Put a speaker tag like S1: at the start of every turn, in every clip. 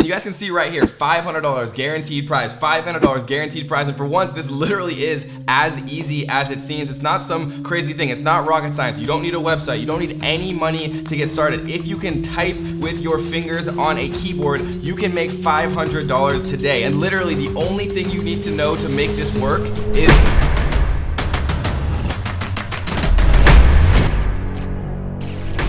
S1: you guys can see right here, $500 guaranteed prize, $500 guaranteed prize. And for once, this literally is as easy as it seems. It's not some crazy thing. It's not rocket science. You don't need a website. You don't need any money to get started. If you can type with your fingers on a keyboard, you can make $500 today. And literally the only thing you need to know to make this work is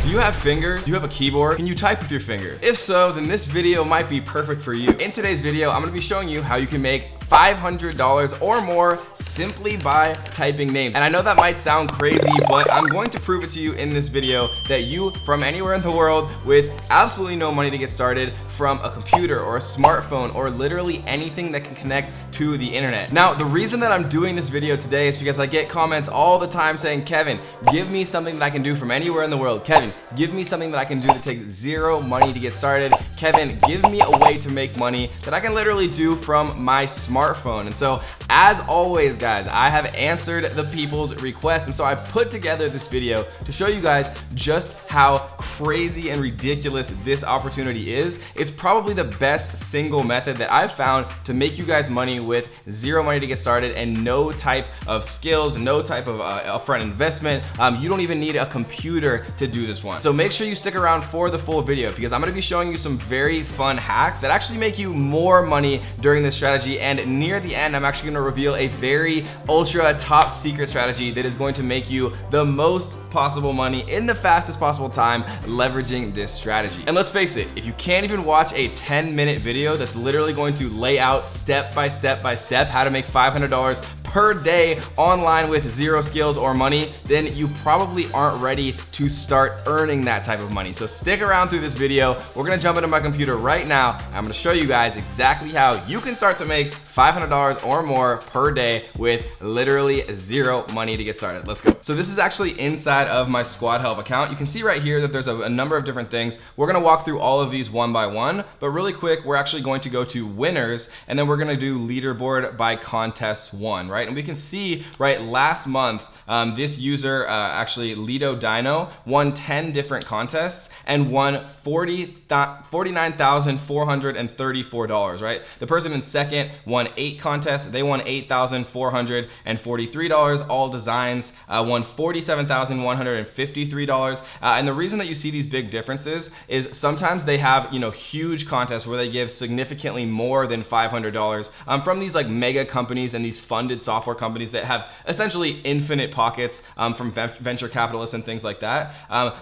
S1: do you have fingers? Do you have a keyboard? Can you type with your fingers? If so, then this video might be perfect for you. In today's video, I'm gonna be showing you how you can make $500 or more simply by typing names. And I know that might sound crazy, but I'm going to prove it to you in this video that you, from anywhere in the world with absolutely no money to get started, from a computer or a smartphone or literally anything that can connect to the internet. Now, the reason that I'm doing this video today is because I get comments all the time saying, Kevin, give me something that I can do from anywhere in the world. Kevin, give me something that I can do that takes zero money to get started. Kevin, give me a way to make money that I can literally do from my smartphone. And so, as always, guys, I have answered the people's requests, and so I put together this video to show you guys just how crazy and ridiculous this opportunity is. It's probably the best single method that I've found to make you guys money with zero money to get started and no type of skills, no type of upfront investment. You don't even need a computer to do this one. So make sure you stick around for the full video because I'm gonna be showing you some very fun hacks that actually make you more money during this strategy. And near the end, I'm actually gonna reveal a very ultra top secret strategy that is going to make you the most possible money in the fastest possible time leveraging this strategy. And let's face it, if you can't even watch a 10-minute video that's literally going to lay out step by step by step how to make $500 per day online with zero skills or money, then you probably aren't ready to start earning that type of money. So stick around through this video. We're gonna jump into my computer right now. I'm gonna show you guys exactly how you can start to make $500 or more per day with literally zero money to get started. Let's go. So this is actually inside of my Squad Help account. You can see right here that there's a number of different things. We're gonna walk through all of these one by one, but really quick, we're actually going to go to winners, and then we're gonna do leaderboard by contests won, right? And we can see, right, last month, this user, actually Lido Dino, won 10 different contests and won $49,434, right? The person in second won 8 contests. They won $8,443. All Designs won $47,153. And the reason that you see these big differences is sometimes they have, you know, huge contests where they give significantly more than $500 from these like mega companies and these funded software companies that have essentially infinite pockets from venture capitalists and things like that.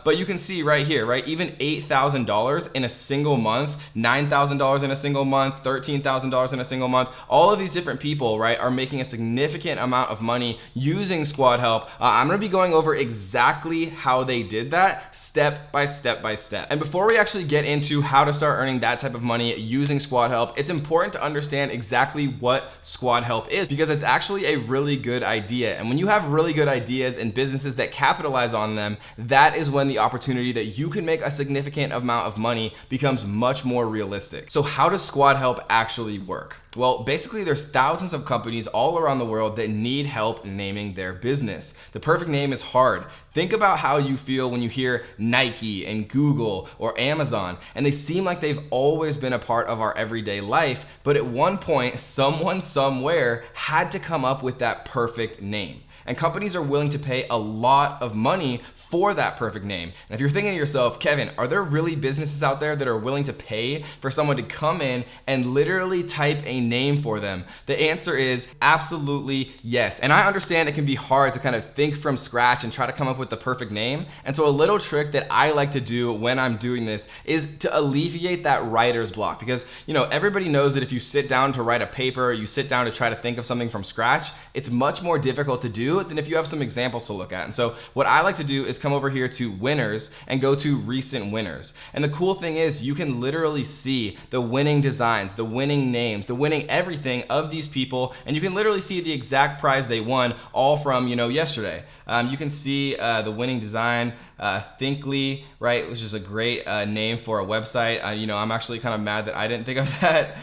S1: But you can see right here, right, even $8,000 in a single month, $9,000 in a single month, $13,000 in a single month. All of these different people, right, are making a significant amount of money using Squad Help. I'm gonna be going over exactly how they did that step by step by step. And before we actually get into how to start earning that type of money using Squad Help, it's important to understand exactly what Squad Help is because it's actually a really good idea. And when you have really good ideas and businesses that capitalize on them, that is when the opportunity that you can make a significant amount of money becomes much more realistic. So how does Squad Help actually work? Well, basically there's thousands of companies all around the world that need help naming their business. The perfect name is hard. Think about how you feel when you hear Nike and Google or Amazon, and they seem like they've always been a part of our everyday life, but at one point, someone somewhere had to come up with that perfect name. And companies are willing to pay a lot of money for that perfect name. And if you're thinking to yourself, Kevin, are there really businesses out there that are willing to pay for someone to come in and literally type a name for them? The answer is absolutely yes. And I understand it can be hard to kind of think from scratch and try to come up with the perfect name. And so a little trick that I like to do when I'm doing this is to alleviate that writer's block. Because, you know, everybody knows that if you sit down to write a paper, you sit down to try to think of something from scratch, it's much more difficult to do than if you have some examples to look at. And so what I like to do is come over here to winners and go to recent winners. And the cool thing is you can literally see the winning designs, the winning names, the winning everything of these people, and you can literally see the exact prize they won all from, you know, yesterday. You can see the winning design, Thinkly, right, which is a great name for a website. You know, I'm actually kind of mad that I didn't think of that.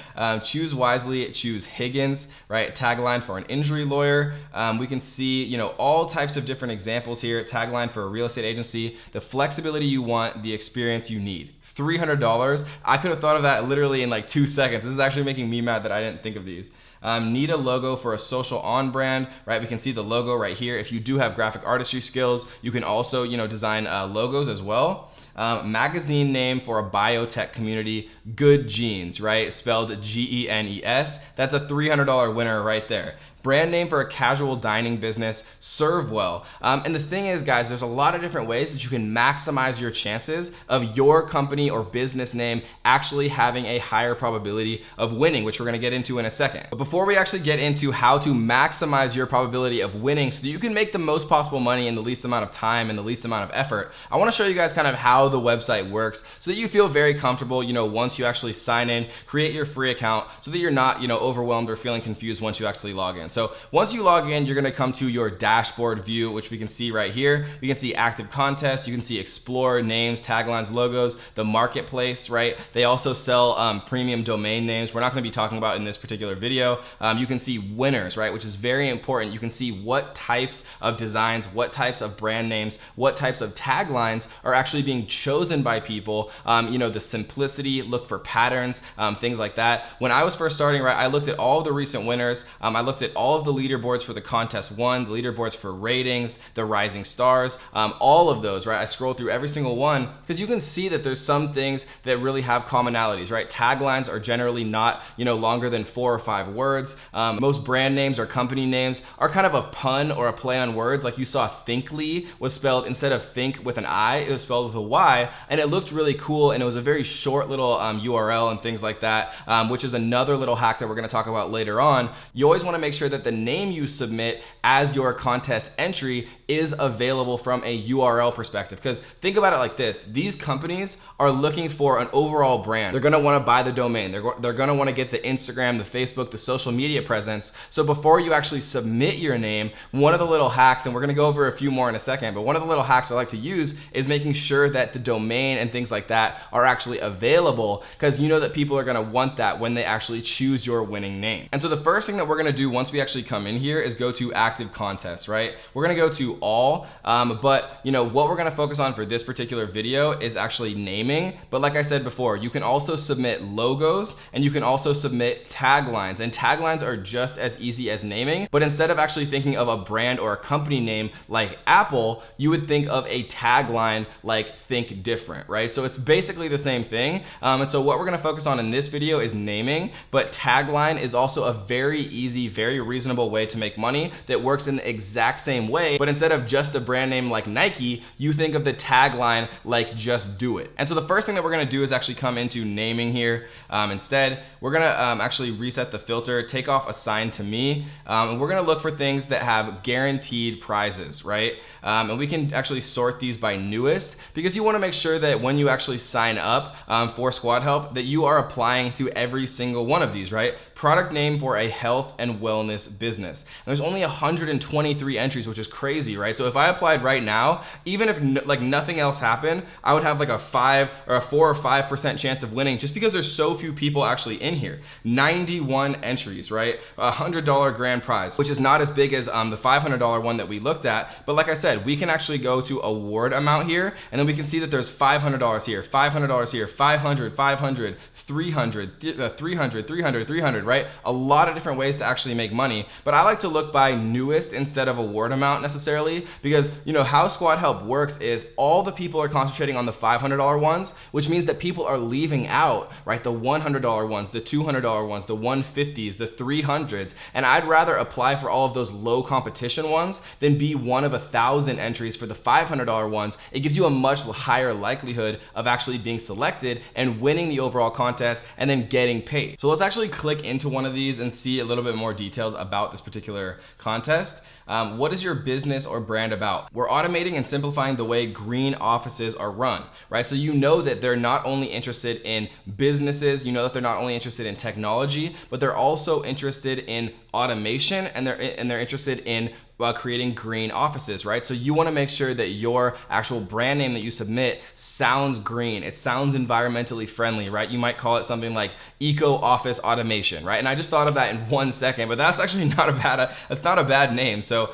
S1: Choose wisely, choose Higgins, right? Tagline for an injury lawyer. We can see, you know, all types of different examples here. Tagline for a real estate agency, the flexibility you want, the experience you need. $300. I could have thought of that literally in like 2 seconds. This is actually making me mad that I didn't think of these. Need a logo for a social on brand, right? We can see the logo right here. If you do have graphic artistry skills, you can also, design logos as well. Magazine name for a biotech community, Good Genes, right? Spelled Genes. That's a $300 winner right there. Brand name for a casual dining business, Servewell. And the thing is, guys, there's a lot of different ways that you can maximize your chances of your company or business name actually having a higher probability of winning, which we're gonna get into in a second. But before we actually get into how to maximize your probability of winning so that you can make the most possible money in the least amount of time and the least amount of effort, I wanna show you guys kind of how the website works so that you feel very comfortable, once you actually sign in, create your free account so that you're not, overwhelmed or feeling confused once you actually log in. So once you log in, you're gonna come to your dashboard view, which we can see right here. We can see active contests, you can see explore, names, taglines, logos, the marketplace, right? They also sell premium domain names. We're not gonna be talking about in this particular video. You can see winners, right? Which is very important. You can see what types of designs, what types of brand names, what types of taglines are actually being chosen by people. The simplicity, look for patterns, things like that. When I was first starting, right, I looked at all of the recent winners. I looked at all of the leaderboards for the contest one, the leaderboards for ratings, the rising stars, all of those, right? I scrolled through every single one because you can see that there's some things that really have commonalities, right? Taglines are generally not, longer than 4 or 5 words. Most brand names or company names are kind of a pun or a play on words. Like you saw Thinkly was spelled, instead of think with an I, it was spelled with a Y, and it looked really cool, and it was a very short little URL and things like that, which is another little hack that we're gonna talk about later on. You always wanna make sure that the name you submit as your contest entry is available from a URL perspective. Because think about it like this, these companies are looking for an overall brand. They're gonna wanna buy the domain. They're gonna wanna get the Instagram, the Facebook, the social media presence. So before you actually submit your name, one of the little hacks, and we're gonna go over a few more in a second, but one of the little hacks I like to use is making sure that the domain and things like that are actually available, because you know that people are gonna want that when they actually choose your winning name. And so the first thing that we're gonna do once we actually come in here is go to active contests, right? We're gonna go to all, but what we're gonna focus on for this particular video is actually naming. But like I said before, you can also submit logos and you can also submit taglines, and taglines are just as easy as naming, but instead of actually thinking of a brand or a company name like Apple, you would think of a tagline like Think Different, right? So it's basically the same thing. And so what we're gonna focus on in this video is naming, but tagline is also a very easy, very reasonable way to make money that works in the exact same way. But instead of just a brand name like Nike, you think of the tagline like Just Do It. And so the first thing that we're gonna do is actually come into naming here. Instead, we're gonna actually reset the filter, take off assigned to me, and we're gonna look for things that have guaranteed prizes, right? And we can actually sort these by newest, because you wanna make sure that when you actually sign up for Squad Help, that you are applying to every single one of these, right? Product name for a health and wellness business. And there's only 123 entries, which is crazy, right? So if I applied right now, even if nothing else happened, I would have like a 4 or 5% chance of winning, just because there's so few people actually in here. 91 entries, right? $100 grand prize, which is not as big as the $500 one that we looked at. But like I said, we can actually go to award amount here, and then we can see that there's $500 here, $500 here, 500, 500, 300, 300, 300, 300, right? A lot of different ways to actually make money, but I like to look by newest instead of award amount necessarily, because how Squad Help works is all the people are concentrating on the $500 ones, which means that people are leaving out, right, the $100 ones, the $200 ones, the 150s, the 300s, and I'd rather apply for all of those low competition ones than be one of 1,000 entries for the $500 ones. It gives you a much higher likelihood of actually being selected and winning the overall contest and then getting paid. So let's actually click into one of these and see a little bit more details about this particular contest. What is your business or brand about? We're automating and simplifying the way green offices are run, right? So you know that they're not only interested in businesses, you know that they're not only interested in technology, but they're also interested in automation, and they're interested in creating green offices, right? So you want to make sure that your actual brand name that you submit sounds green. It sounds environmentally friendly, right? You might call it something like Eco Office Automation, right? And I just thought of that in 1 second, but that's actually not a bad name. So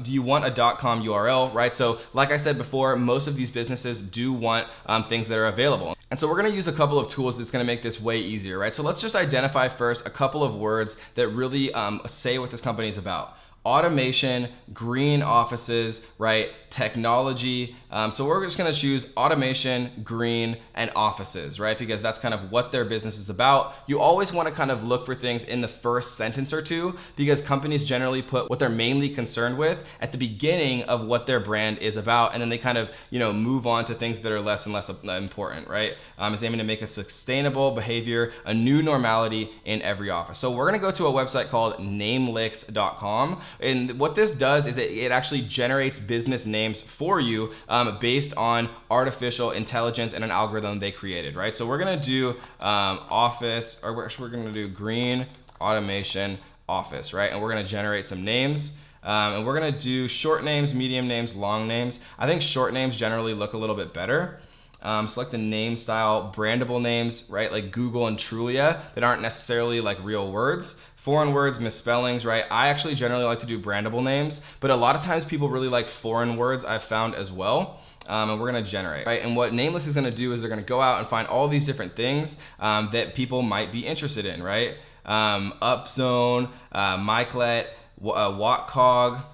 S1: do you want a .com URL, right? So like I said before, most of these businesses do want things that are available. And so we're gonna use a couple of tools that's gonna make this way easier, right? So let's just identify first a couple of words that really say what this company is about. Automation, green offices, right? Technology. So we're just gonna choose automation, green, and offices, right? Because that's kind of what their business is about. You always wanna kind of look for things in the first sentence or two, because companies generally put what they're mainly concerned with at the beginning of what their brand is about, and then they kind of, move on to things that are less and less important, right? It's aiming to make a sustainable behavior a new normality in every office. So we're gonna go to a website called namelix.com. And what this does is it actually generates business names for you based on artificial intelligence and an algorithm they created, right? So we're gonna do office, or we're gonna do green automation office, right? And we're gonna generate some names. And we're gonna do short names, medium names, long names. I think short names generally look a little bit better. Select the name style, brandable names, right? Like Google and Trulia that aren't necessarily like real words. Foreign words, misspellings, right? I actually generally like to do brandable names, but a lot of times people really like foreign words, I've found as well. And we're gonna generate, right? And what Namelix is gonna do is they're gonna go out and find all these different things that people might be interested in, right? Upzone, Myclet, Watcog,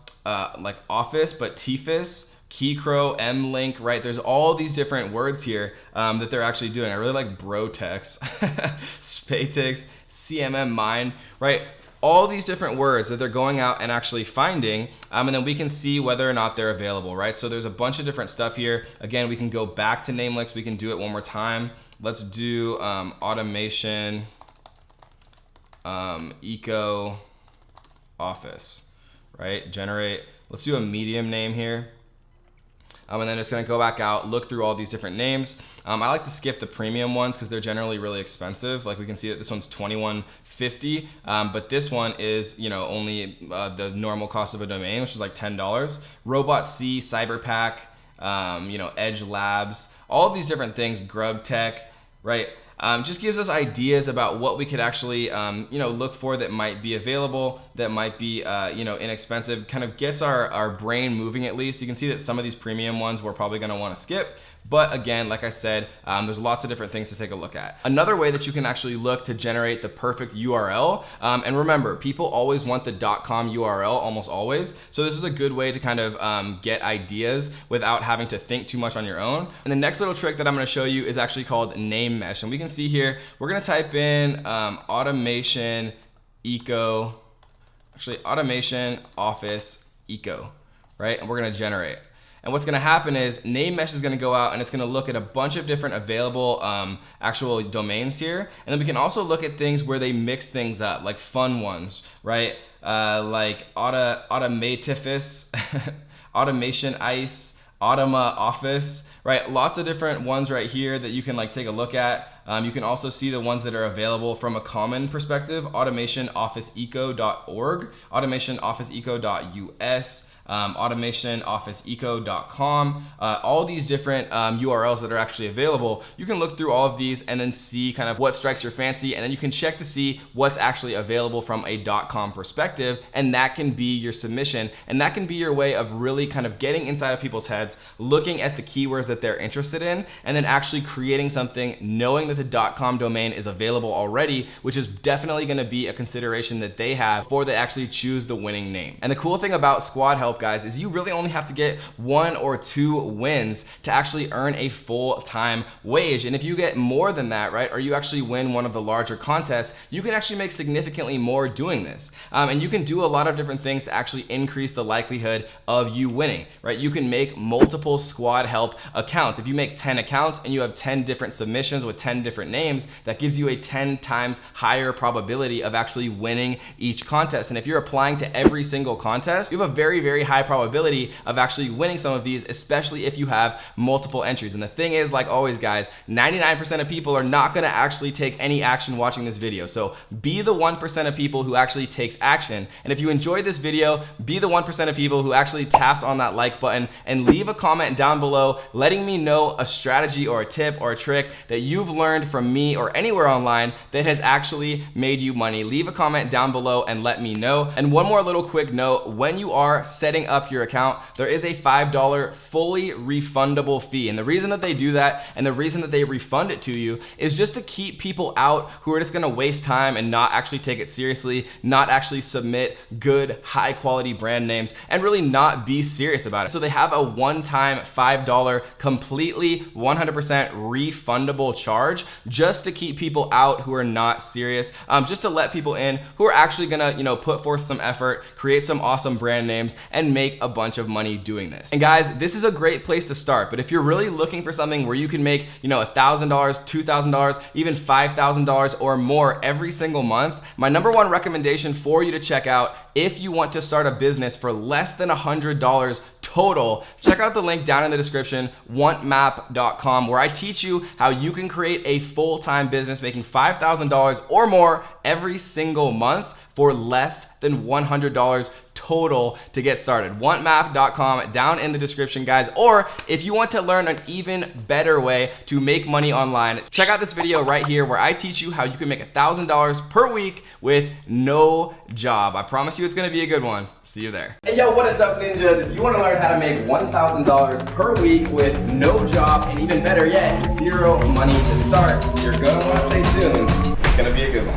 S1: like Office, but TFIS, Keycrow, MLink, right? There's all these different words here that they're actually doing. I really like Brotex, Spatix, CMM Mine, right? All these different words that they're going out and actually finding, and then we can see whether or not they're available, right? So there's a bunch of different stuff here. Again, we can go back to Namelix. We can do it one more time. Let's do automation, eco office, right? Generate. Let's do a medium name here. And then it's gonna go back out, look through all these different names. I like to skip the premium ones because they're generally really expensive. Like we can see that this one's $21.50, but this one is, only the normal cost of a domain, which is like $10. Robot C, Cyberpack, Edge Labs, all of these different things, Grub Tech, right? Just gives us ideas about what we could actually, look for that might be available, that might be, inexpensive, kind of gets our brain moving at least. You can see that some of these premium ones we're probably gonna wanna skip. But again, like I said, there's lots of different things to take a look at. Another way that you can actually look to generate the perfect URL, and remember, people always want the .com URL, almost always. So this is a good way to kind of get ideas without having to think too much on your own. And the next little trick that I'm gonna show you is actually called name mesh. And we can see here, we're gonna type in automation office eco, right? And we're gonna generate. And what's gonna happen is name mesh is gonna go out and it's gonna look at a bunch of different available actual domains here. And then we can also look at things where they mix things up, like fun ones, right? Like Automatifus, Automation Ice, Automa Office, right? Lots of different ones right here that you can take a look at. You can also see the ones that are available from a common perspective, automationofficeeco.org, automationofficeeco.us, automationofficeeco.com, all these different URLs that are actually available. You can look through all of these and then see kind of what strikes your fancy, and then you can check to see what's actually available from a .com perspective, and that can be your submission, and that can be your way of really kind of getting inside of people's heads, looking at the keywords that they're interested in, and then actually creating something, knowing that the .com domain is available already, which is definitely going to be a consideration that they have before they actually choose the winning name. And the cool thing about Squad Help, guys, is you really only have to get 1 or 2 wins to actually earn a full-time wage. And if you get more than that, right, or you actually win one of the larger contests, you can actually make significantly more doing this. And you can do a lot of different things to actually increase the likelihood of you winning, right? You can make multiple Squad Help accounts. If you make 10 accounts and you have 10 different submissions with 10 different names, that gives you a 10 times higher probability of actually winning each contest. And if you're applying to every single contest, you have a very, very high probability of actually winning some of these, especially if you have multiple entries. And the thing is, like always guys, 99% of people are not gonna actually take any action watching this video. So be the 1% of people who actually takes action. And if you enjoyed this video, be the 1% of people who actually taps on that like button and leave a comment down below letting me know a strategy or a tip or a trick that you've learned from me or anywhere online that has actually made you money. Leave a comment down below and let me know. And one more little quick note, when you are setting up your account, there is a $5 fully refundable fee. And the reason that they do that and the reason that they refund it to you is just to keep people out who are just gonna waste time and not actually take it seriously, not actually submit good, high quality brand names, and really not be serious about it. So they have a one-time $5 completely 100% refundable charge just to keep people out who are not serious, just to let people in who are actually gonna, you know, put forth some effort, create some awesome brand names, and make a bunch of money doing this. And guys, this is a great place to start, but if you're really looking for something where you can make, you know, $1,000, $2,000, even $5,000 or more every single month, my number one recommendation for you to check out if you want to start a business for less than $100 total, check out the link down in the description, wantmap.com, where I teach you how you can create a full-time business making $5,000 or more every single month for less than $100 total to get started. Wantmap.com down in the description, guys. Or if you want to learn an even better way to make money online, check out this video right here where I teach you how you can make $1,000 per week with no job. I promise you it's gonna be a good one. See you there. Hey yo, what is up ninjas? If you wanna learn how to make $1,000 per week with no job and even better yet, zero money to start, you're gonna wanna stay tuned. It's gonna be a good one.